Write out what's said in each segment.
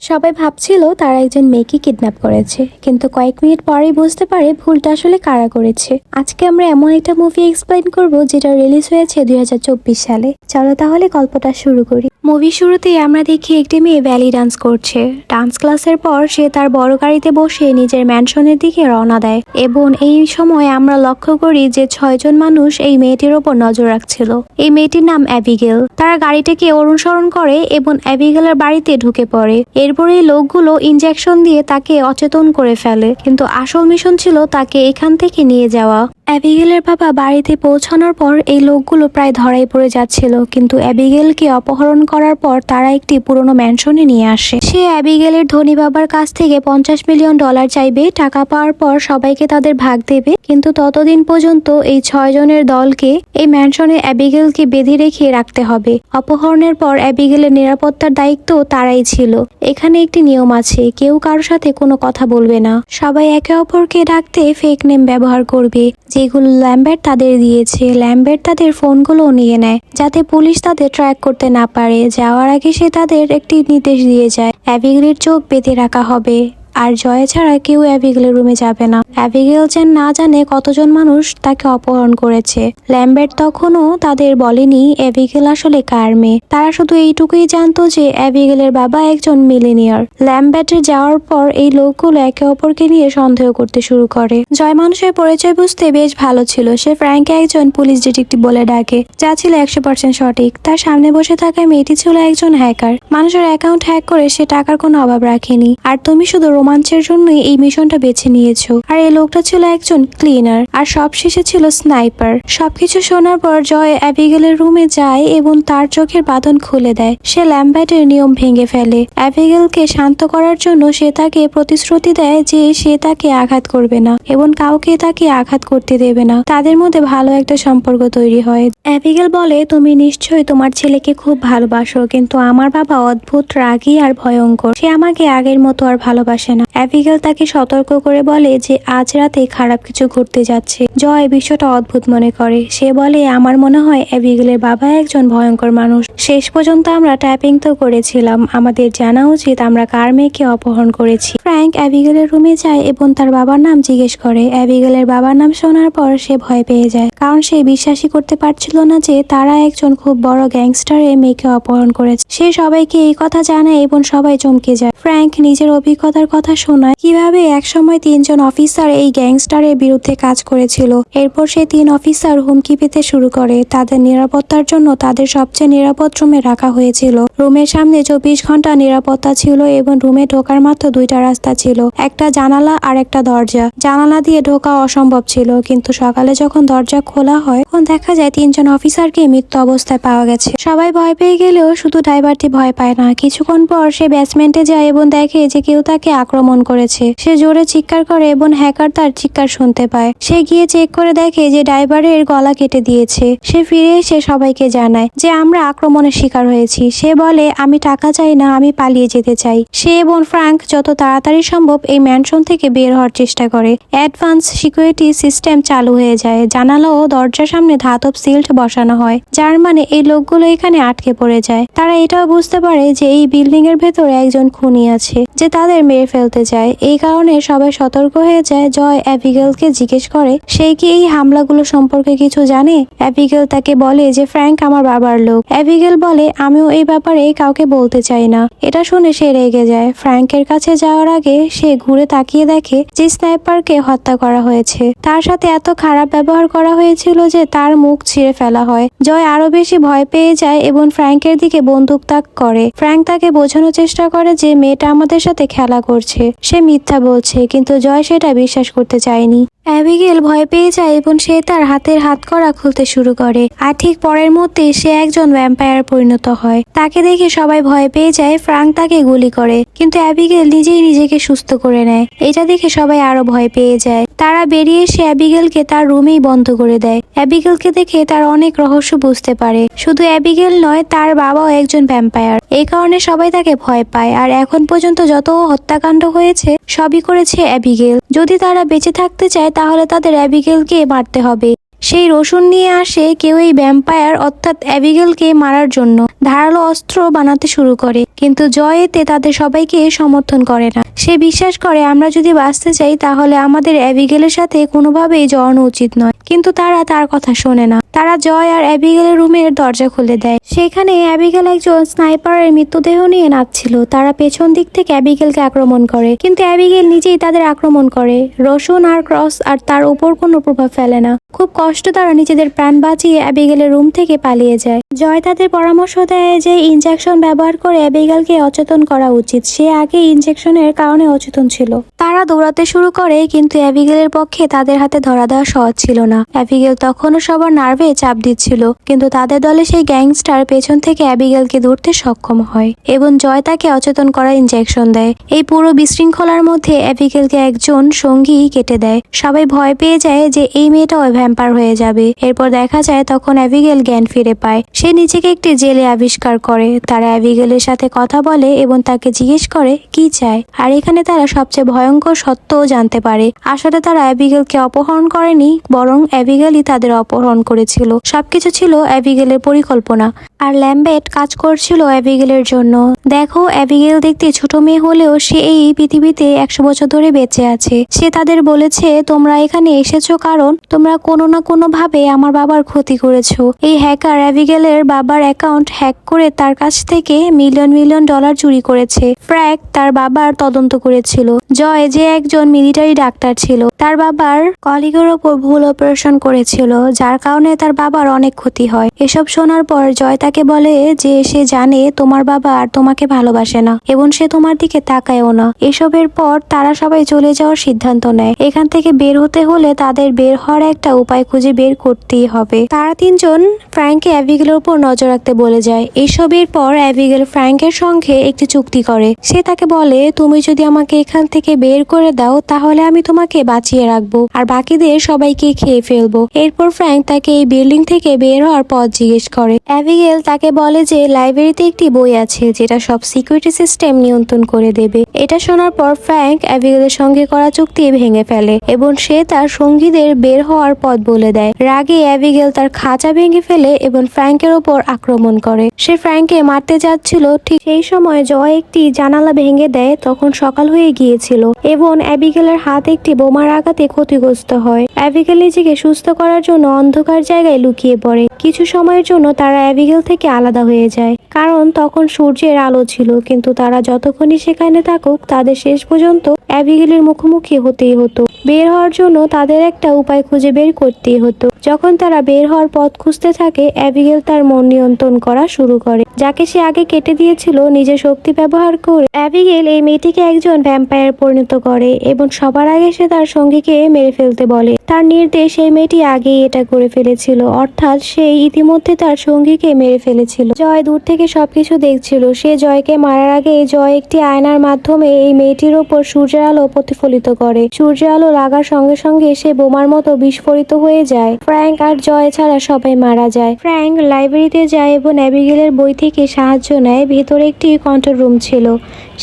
সবাই ভাবছিল তারা একজন মেয়েকে কিডন্যাপ করেছে, কিন্তু কয়েক মিনিট পরেই বুঝতে পারে ভুলটা আসলে কারা করেছে। আজকে আমরা এমন একটা মুভি এক্সপ্লেইন করব যেটা রিলিজ হয়েছে 2024 সালে। চলো তাহলে গল্পটা শুরু করি। মুভি শুরুতেই আমরা দেখি একটি মেয়ে ব্যালি ডান্স করছে। ডান্স ক্লাসের পর সে তার বড় গাড়িতে বসে নিজের ম্যানশনের দিকে রওনা দেয় এবং এই সময় আমরা লক্ষ্য করি যে 6 জন মানুষ এই মেয়েটির ওপর নজর রাখছিল। এই মেয়েটির নাম অ্যাবিগেল। তারা গাড়িটাকে অনুসরণ করে এবং অ্যাবিগেলের বাড়িতে ঢুকে পড়ে। এরপরে এই লোকগুলো ইনজেকশন দিয়ে তাকে অচেতন করে ফেলে, কিন্তু আসল মিশন ছিল তাকে এখান থেকে নিয়ে যাওয়া। অ্যাবিগেলের বাবা বাড়িতে পৌঁছানোর পর এই লোকগুলো প্রায় ধরাই পড়ে যাচ্ছিল, কিন্তু অ্যাবিগেলকে অপহরণ করার পর তারা একটি পুরনো ম্যানশনে নিয়ে আসে। সে অ্যাবিগেলের ধনী বাবার কাছ থেকে $50 মিলিয়ন চাইবে। টাকা পাওয়ার পর সবাইকে তাদের ভাগ দেবে, কিন্তু ততদিন পর্যন্ত এই 6 জনের দলকে এই ম্যানশনে অ্যাবিগেলকে বেঁধে রেখে রাখতে হবে। অপহরণের পর অ্যাবিগেলের নিরাপত্তার দায়িত্ব তারাই ছিল। এখানে একটি নিয়ম আছে, কেউ কারোর সাথে কোনো কথা বলবে না। সবাই একে অপরকে ডাকতে ফেক নেম ব্যবহার করবে, যেগুলো ল্যাম্বার্ট তাদের দিয়েছে। ল্যাম্বার্ট তাদের ফোনগুলো নিয়ে নেয় যাতে পুলিশ তাদের ট্র্যাক করতে না পারে। যাওয়ার আগে সে তাদের একটি নির্দেশ দিয়ে যায়, অ্যাবিগেলের চোখ বেঁধে রাখা হবে আর জয় ছাড়া কেউ অ্যাবিগেলের রুমে যাবে না। অ্যাবিগেল যেন না জানে কতজন মানুষ তাকে অপহরণ করেছে। ল্যাম্বার্ট তখনও তাদের বলেনি অ্যাবিগেল আসলে কার মেয়ে। তারা শুধু এইটুকুই জানতো যে অ্যাবিগেলের বাবা একজন মিলিনিয়ার। ল্যাম্বার্টের যাওয়ার পর এই লোকগুলো একে অপরকে নিয়ে সন্দেহ করতে শুরু করে। জয় মানুষের পরিচয় বুঝতে বেশ ভালো ছিল। সে ফ্র্যাঙ্ককে একজন পুলিশ ডিটেকটিভ বলে ডাকে, যা ছিল 100% সঠিক। তার সামনে বসে থাকা মেয়েটি ছিল একজন হ্যাকার। মানুষের অ্যাকাউন্ট হ্যাক করে সে টাকার কোনো অভাব রাখেনি। আর তুমি শুধু রোমাঞ্চের জন্যই এই মিশনটা বেছে নিয়েছো। আর এই লোকটা ছিল একজন ক্লিনার, আর সবশেষে ছিল স্নাইপার। সবকিছু শোনার পর জয় অ্যাবিগেলের রুমে যায় এবং তার চোখের বাঁধন খুলে দেয়। সে ল্যাম্বার্টের নিয়ম ভেঙে ফেলে। অ্যাবিগেলকে শান্ত করার জন্য সে তাকে প্রতিশ্রুতি দেয় যে সে তাকে আঘাত করবে না এবং কাউকে তাকে আঘাত করতে দেবে না। তাদের মধ্যে ভালো একটা সম্পর্ক তৈরি হয়। অ্যাবিগেল বলে, তুমি নিশ্চয়ই তোমার ছেলেকে খুব ভালোবাসো, কিন্তু আমার বাবা অদ্ভুত রাগী আর ভয়ঙ্কর। সে আমাকে আগের মতো আর ভালোবাসে না। অ্যাবিগেল তাকে সতর্ক করে বলে যে আজ রাতে খারাপ কিছু ঘটতে যাচ্ছে। জয় বিষয়টা অদ্ভুত মনে করে। সে বলে, আমার মনে হয় অ্যাবিগেলের বাবা একজন ভয়ঙ্কর মানুষ। শেষ পর্যন্ত আমরা ট্যাপিং তো করেছিলাম, আমাদের জানা উচিত আমরা কার মেয়েকে অপহরণ করেছি। ফ্র্যাঙ্ক অ্যাবিগেলের রুমে যায় এবং তার বাবার নাম জিজ্ঞেস করে। অ্যাবিগেলের বাবার নাম শোনার পর সে ভয় পেয়ে যায়, কারণ সে বিশ্বাসই করতে পারছিল না যে তারা একজন খুব বড় গ্যাংস্টারের মেয়েকে অপহরণ করেছে। সে সবাইকে এই কথা জানায় এবং সবাই চমকে যায়। ফ্র্যাঙ্ক নিজের অভিজ্ঞতার কথা শোনায়, কিভাবে একসময় 3 জন অফিসার এই গ্যাংস্টারের বিরুদ্ধে কাজ করেছিল। এরপর সেই 3 অফিসার হুমকি পেতে শুরু করে। তাদের নিরাপত্তার জন্য তাদের সবচেয়ে নিরাপদ রুমে রাখা হয়েছিল। রুমের সামনে 24 ঘন্টা নিরাপত্তা ছিল এবং রুমে ঢোকার মাত্র 2টা রাস্তা ছিল, একটা জানালা আর একটা দরজা। জানালা দিয়ে ঢোকা অসম্ভব ছিল, কিন্তু সকালে যখন দরজা খোলা হয় তখন দেখা যায় 3 জন অফিসারকে মৃত্যু অবস্থায় পাওয়া গেছে। সবাই ভয় পেয়ে গেলেও শুধু ড্রাইভারটি ভয় পায় না। কিছুক্ষণ পর সে বেসমেন্টে যায় এবং দেখে যে কেউ তাকে আক্রমণ করেছে। সে জোরে চিৎকার করে এবং হ্যাকার তার চিৎকার শুনতে পায়। সে গিয়ে চেক করে দেখে যে ড্রাইভারের গলা কেটে দিয়েছে। সে ফিরে এসে সবাইকে জানায় যে আমরা আক্রমণের শিকার হয়েছি। সে বলে, আমি টাকা চাই না, আমি পালিয়ে যেতে চাই। সে এবং ফ্র্যাঙ্ক যত তাড়াতাড়ি সম্ভব এই ম্যানশন থেকে বের হওয়ার চেষ্টা করে। অ্যাডভান্স সিকিউরিটি সিস্টেম চালু হয়ে যায়। জানালা ও দরজার সামনে ধাতব সিল্ট বসানো হয়, যার মানে এই লোকগুলো এখানে আটকে পড়ে যায়। তারা এটাও বুঝতে পারে যে এই বিল্ডিং এর ভেতরে একজন খুনি আছে যে তাদের মেরে ফেলতে চায়। এই কারণে সবাই সতর্ক হয়ে যায়। জয় অ্যাবিগেলকে জিজ্ঞেস করে সে কি এই হামলাগুলো সম্পর্কে কিছু জানে। অ্যাবিগেল তাকে বলে যে ফ্র্যাঙ্ক আমার বাবার লোক। অ্যাবিগেল বলে, আমিও এই ব্যাপারে কাউকে বলতে চাই না। এটা শুনে সে রেগে যায়। ফ্র্যাঙ্কের কাছে যাওয়ার আগে সে ঘুরে তাকিয়ে দেখে যে স্নাইপারকে হত্যা করা হয়েছে। তার সাথে এত খারাপ ব্যবহার করা হয়েছিল যে তার মুখ ছিঁড়ে ফেলা হয়। জয় আরো বেশি ভয় পেয়ে যায় এবং ফ্র্যাঙ্কের দিকে বন্দুক তাক করে। ফ্র্যাঙ্ক তাকে বোঝানোর চেষ্টা করে যে মেয়েটা আমাদের সাথে খেলা করছে, সে মিথ্যা বলছে, কিন্তু জয় সেটা বিশ্বাস করতে চায়নি। অ্যাবিগেল ভয় পেয়ে যায় এবং সে তার হাতের হাতকড়া খুলতে শুরু করে। আর ঠিক পরের মধ্যে সে একজন ভ্যাম্পায়ার পরিণত হয়। তাকে দেখে সবাই ভয় পেয়ে যায়। ফ্র্যাঙ্ক তাকে গুলি করে, কিন্তু অ্যাবিগেল নিজেই নিজেকে সুস্থ করে নেয়। এটা দেখে সবাই আরো ভয় পেয়ে যায়। তারা বেরিয়ে এসে অ্যাবিগেলকে তার রুমেই বন্ধ করে দেয়। অ্যাবিগেলকে দেখে তার অনেক রহস্য বুঝতে পারে। শুধু অ্যাবিগেল নয়, তার বাবাও একজন ভ্যাম্পায়ার। এই কারণে সবাই তাকে ভয় পায়। আর এখন পর্যন্ত যত হত্যাকাণ্ড হয়েছে সবই করেছে অ্যাবিগেল। যদি তারা বেঁচে থাকতে চায় তাহলে তাদের অ্যাবিগেলকে মারতে হবে। সেই রসুন নিয়ে আসে কেউ এই ভ্যাম্পায়ার অর্থাৎ অ্যাবিগেলকে মারার জন্য ধারালো অস্ত্র বানাতে শুরু করে, কিন্তু জয় এতে তাদের সবাইকে সমর্থন করে না। সে বিশ্বাস করে আমরা যদি বাঁচতে চাই তাহলে আমাদের অ্যাবিগেলের সাথে কোনোভাবেই জড়ানো উচিত নয়, কিন্তু তারা তার কথা শোনে না। তারা জয় আর অ্যাবিগেলের রুমের দরজা খুলে দেয়। সেখানে অ্যাবিগেল একজন স্নাইপারের মৃতদেহ নিয়ে নাচছিল। তারা পেছন দিক থেকে অ্যাবিগেলকে আক্রমণ করে, কিন্তু অ্যাবিগেল নিজেই তাদের আক্রমণ করে। রসুন আর ক্রস আর তার উপর কোনো প্রভাব ফেলে না। খুব কষ্ট তারা নিজেদের প্রাণ বাঁচিয়ে অ্যাবিগেলের রুম থেকে পালিয়ে যায়। জয় তাদের পরামর্শ দেয় যে ইনজেকশন ব্যবহার করে অ্যাবিগেলকে অচেতন করা উচিত। সে আগে ইনজেকশনের কারণে অচেতন ছিল। তারা দৌড়াতে শুরু করে, কিন্তু অ্যাবিগেলের পক্ষে তাদের হাতে ধরা দেওয়া সহজ ছিল না। অ্যাবিগেল তখনও সবার নার্ভে চাপ দিচ্ছিল, কিন্তু তাদের দলে সেই গ্যাংস্টার পেছন থেকে অ্যাবিগেলকে ধরতে সক্ষম হয় এবং জয় তাকে অচেতন করার ইনজেকশন দেয়। এই পুরো বিশৃঙ্খলার মধ্যে অ্যাবিগেলকে একজন সঙ্গী কেটে দেয়। সবাই ভয় পেয়ে যায় যে এই মেয়েটাও ভ্যাম্পায়ার হয়ে যাবে। এরপর দেখা যায় তখন অ্যাবিগেল জ্ঞান ফিরে পায়। সে নিজেকে একটি জেলে আবিষ্কার করে। তারা অ্যাবিগেলের সাথে কথা বলে এবং তাকে জিজ্ঞেস করে কি চায়, আর এখানে তারা সবচেয়ে ভয়ঙ্কর সত্যও জানতে পারে। আসলে তারা অ্যাবিগেলকে অপহরণ করেনি, বরং অ্যাবিগেলই তাদের অপহরণ করেছিল। সবকিছু ছিল অ্যাবিগেলের পরিকল্পনা, আর ল্যাম্বেট কাজ করছিল অ্যাবিগেলের জন্য। দেখো, অ্যাবিগেল দেখতে ছোট মেয়ে হলেও সে এই পৃথিবীতে 100 বছর ধরে বেঁচে আছে। সে তাদের বলেছে তোমরা এখানে এসেছো কারণ তোমরা কোনো না কোনো ভাবে আমার বাবার ক্ষতি করেছো। এই হ্যাকার অ্যাবিগেলের বাবার অ্যাকাউন্ট হ্যাক করে তার কাছ থেকে মিলিয়ন মিলিয়ন ডলার চুরি করেছে। ফ্র্যাঙ্ক তার বাবার তদন্ত করেছিল। জয়, যে একজন মিলিটারি ডাক্তার ছিল, তার বাবার কলিগের ওপর ভুল অপারেশন করেছিল, যার কারণে তার বাবার অনেক ক্ষতি হয়। এসব শোনার পর জয় তাকে বলে যে সে জানে তোমার বাবা আর তোমাকে ভালোবাসে না এবং সে তোমার দিকে তাকায়ও না। এসবের পর তারা সবাই চলে যাওয়ার সিদ্ধান্ত নেয়। এখান থেকে বের হতে হলে তাদের বের হওয়ার একটা উপায় খুঁজে বের করতেই হবে। তারা তিনজন ফ্র্যাঙ্ককে অ্যাবিগেলের উপর নজর রাখতে বলে যায়। এসবের পর অ্যাবিগেল ফ্র্যাঙ্কের সঙ্গে একটি চুক্তি করে। সে তাকে বলে তুমি যদি আমাকে এখান থেকে বের করে দাও তাহলে আমি তোমাকে বাঁচিয়ে রাখবো আর বাকিদের সবাইকে খেয়ে ফেলবো। এরপর ফ্র্যাঙ্ক তাকে এই বিল্ডিং থেকে বের হওয়ার পথ জিজ্ঞেস করে। অ্যাবিগেল তাকে বলে যে লাইব্রেরিতে একটি বই আছে যেটা সব সিকিউরিটি সিস্টেম নিয়ন্ত্রণ করে দেবে। এটা শোনার পর ফ্র্যাঙ্ক অ্যাবিগেলের সঙ্গে করা চুক্তি ভেঙে ফেলে এবং সে তার সঙ্গীদের বের হওয়ার পথ বলে দেয়। রাগে অ্যাবিগেল তার খাঁচা ভেঙে ফেলে এবং ফ্র্যাঙ্কের ওপর আক্রমণ করে। সে ফ্র্যাঙ্ককে মারতে যাচ্ছিল, ঠিক সেই সময় জয় একটি জানালা ভেঙে দেয়। তখন সকাল হয়ে গিয়েছিল এবং অ্যাবিগেলের হাত একটি বোমার আঘাতে ক্ষতিগ্রস্ত হয়। অ্যাবিগেল নিজেকে সুস্থ করার জন্য অন্ধকার জায়গায় লুকিয়ে পড়ে। কিছু সময়ের জন্য তারা অ্যাবিগেল থেকে আলাদা হয়ে যায়, কারণ তখন সূর্যের আলো ছিল, কিন্তু তারা যতক্ষণই সেখানে থাকুক তাদের শেষ পর্যন্ত অ্যাবিগেলের মুখোমুখি হতেই হতো। বের হওয়ার জন্য তাদের একটা উপায় খুঁজে বের করতেই হতো। যখন তারা বের হওয়ার পথ খুঁজতে থাকে, অ্যাবিগেল তার মন নিয়ন্ত্রণ করা শুরু করে, যাকে সে আগে কেটে দিয়েছিল। নিজের শক্তি ব্যবহার করে অ্যাবিগেল এই মেয়েটিকে একজন ভ্যাম্পায়ার পরিণত করে এবং সবার আগে সে তার সঙ্গীকে মেরে ফেলতে বলে। তার নির্দেশ এই মেয়েটি আগেই এটা করে ফেলেছিল, অর্থাৎ সে ইতিমধ্যে তার সঙ্গীকে মেরে ফেলেছিল। জয় দূর থেকে সবকিছু দেখছিল। সে জয়কে মারার আগে জয় একটি আয়নার মাধ্যমে এই মেয়েটির ওপর সূর্যের আলো প্রতিফলিত করে। সূর্যের আলো লাগার সঙ্গে সঙ্গে সে বোমার মতো বিস্ফোরিত হয়ে যায়। ফ্র্যাঙ্ক আর জয় ছাড়া সবাই মারা যায়। ফ্র্যাঙ্ক লাইব্রেরিতে যায় এবং অ্যাবিগেলের বই থেকে সাহায্য নেয়। ভেতরে একটি কন্ট্রোল রুম ছিল,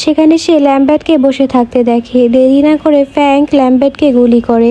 সেখানে সে ল্যাম্বেটকে বসে থাকতে দেখে। দেরি না করে ফ্র্যাঙ্ক ল্যাম্বেটকে গুলি করে,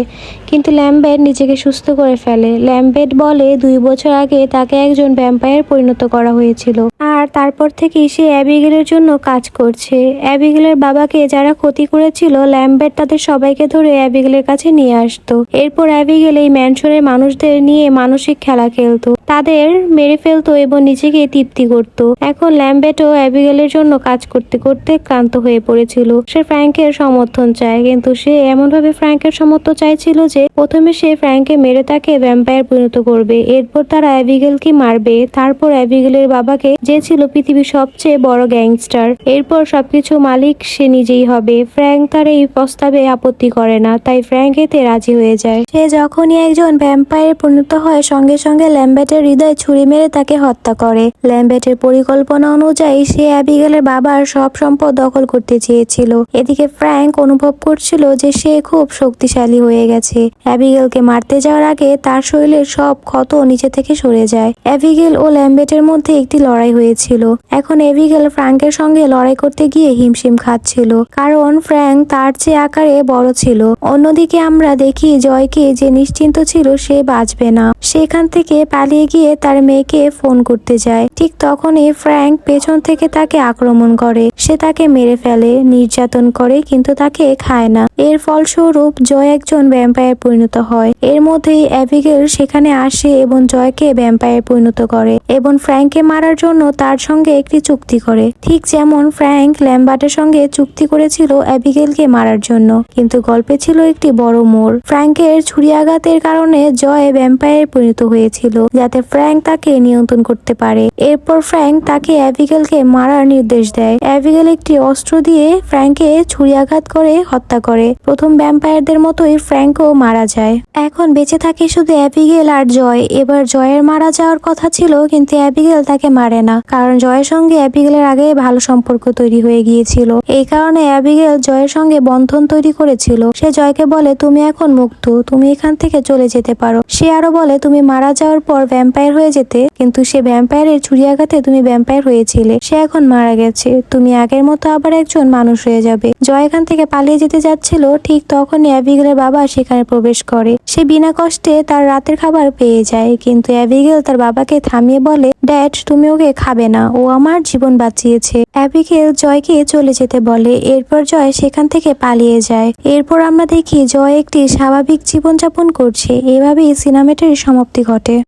কিন্তু ল্যাম্বেট নিজেকে সুস্থ করে ফেলে। ল্যাম্বেট বলে 2 বছর আগে তাকে একজন ভ্যাম্পায়ার পরিণত করা হয়েছিল আর তারপর থেকেই সে অ্যাবিগেলের জন্য কাজ করছে। অ্যাবিগেলের বাবাকে যারা ক্ষতি করেছিল, ল্যাম্বেট তাদের সবাইকে ধরে অ্যাবিগেলের কাছে নিয়ে আসতো। এরপর অ্যাবিগেল এই ম্যানশনের মানুষদের নিয়ে মানসিক খেলা খেলতো, তাদের মেরে ফেলতো এবং নিজেকে তৃপ্তি করত। এখন ল্যাম্বেটও অ্যাবিগেলের জন্য কাজ করতে করতে ক্লান্ত হয়ে পড়েছিল। সে ফ্র্যাঙ্কের সমর্থন চায়, কিন্তু সে এমনভাবে ফ্র্যাঙ্কের সমর্থন চাইছিল যে প্রথমে সে ফ্র্যাঙ্ককে মেরে তাকে ভ্যাম্পায়ার পরিণত করবে, এরপর তারা অ্যাবিগেলকে মারবে, তারপর অ্যাবিগেলের বাবাকে, যে ছিল পৃথিবীর সবচেয়ে বড় গ্যাংস্টার, এরপর সবকিছু মালিক সে নিজেই হবে। ফ্র্যাঙ্ক তার এই প্রস্তাবে আপত্তি করে না, তাই ফ্র্যাঙ্ক এতে রাজি হয়ে যায়। সে যখনই একজন ভ্যাম্পায়ারে পরিণত হয়, সঙ্গে সঙ্গে ল্যাম্বেটের হৃদয়ে ছুরি মেরে তাকে হত্যা করে। ল্যাম্বেটের পরিকল্পনা অনুযায়ী সে অ্যাবিগেলের বাবার সব সম্পদ দখল করতে চেয়েছিল। এদিকে ফ্র্যাঙ্ক অনুভব করছিল যে সে খুব শক্তিশালী হয়ে গেছে। অ্যাবিগেলকে মারতে যাওয়ার আগে তার শরীরের সব ক্ষত নিচে থেকে সরে যায়। অ্যাবিগেল ও ল্যাম্বেটের মধ্যে একটি লড়াই হয়েছিল। যাচ্ছিল। এখন এবিগেল ফ্র্যাঙ্কের সঙ্গে লড়াই করতে গিয়ে হিমশিম খাচ্ছিল, কারণ ফ্র্যাঙ্ক তার চেয়ে আকারে বড় ছিল। অন্যদিকে আমরা দেখি জয়কে, যে নিশ্চিন্ত ছিল সে বাঁচবে না, সেখান থেকে পালিয়ে গিয়ে তার মেয়েকে ফোন করতে যায়। ঠিক তখনই ফ্র্যাঙ্ক পেছন থেকে তাকে আক্রমণ করে। সে তাকে মেরে ফেলে, নির্যাতন করে, কিন্তু তাকে খায় না। এর ফলস্বরূপ জয় একজন ভ্যাম্পায়ার পরিণত হয়। এর মধ্যেই অ্যাবিগেল সেখানে আসে এবং জয়কে ভ্যাম্পায়ার পরিণত করে এবং ফ্র্যাঙ্ককে মারার জন্য তার সঙ্গে একটি চুক্তি করে। ঠিক যেমন ফ্র্যাঙ্ক ল্যাম্বার্টের সঙ্গে চুক্তি করেছিল অ্যাবিগেলকে মারার জন্য। কিন্তু গল্পে ছিল একটি বড় মোড়। ফ্র্যাঙ্কের ছুরিয়াঘাতের কারণে জয় ভ্যাম্পায়ার পরিণত হয়েছিল, যাতে ফ্র্যাঙ্ক তাকে নিয়ন্ত্রণ করতে পারে। এরপর ফ্র্যাঙ্ক তাকে অ্যাবিগেলকে মারার নির্দেশ দেয়। অ্যাবিগেল একটি অস্ত্র দিয়ে ফ্র্যাঙ্ককে ছুরিয়াঘাত করে হত্যা করে। প্রথম ভ্যাম্পায়ারদের মতোই ফ্র্যাঙ্কও মারা যায়। এখন বেঁচে থাকে শুধু অ্যাবিগেল আর জয়। এবার জয়ের মারা যাওয়ার কথা ছিল, কিন্তু অ্যাবিগেল তাকে মারে না, কারণ জয়ের সঙ্গে অ্যাবিগেলের আগে ভালো সম্পর্ক তৈরি হয়ে গিয়েছিল। এই কারণে অ্যাবিগেল জয়ের সঙ্গে বন্ধন তৈরি করেছিল। সে জয়কে বলে, তুমি এখন মুক্ত, তুমি এখান থেকে চলে যেতে পারো। সে আরো বলে, তুমি মারা যাওয়ার পর ভ্যাম্পায়ার হয়ে যেতে, কিন্তু সে ভ্যাম্পায়ারের ছুরিয়াঘাতে তুমি ভ্যাম্পায়ার হয়েছিলে। সে এখন মারা গেছে, তুমি আগের মতো আবার একজন মানুষ হয়ে যাবে। জয় এখান থেকে পালিয়ে যেতে যাচ্ছিল, ঠিক তখনই অ্যাবিগেলের বাবা সেখানে প্রবেশ করে। সে বিনা কষ্টে তার রাতের খাবার পেয়ে যায়, কিন্তু অ্যাবিগেল তার বাবাকে থামিয়ে বলে, ড্যাড, তুমি ওকে খাবে না, ও আমার জীবন বাঁচিয়েছে। অ্যাবিগেল জয়কে চলে যেতে বলে। এরপর জয় সেখান থেকে পালিয়ে যায়। এরপর আমরা দেখি জয় একটি স্বাভাবিক জীবনযাপন করছে। এভাবেই সিনেমাটির সমাপ্তি ঘটে।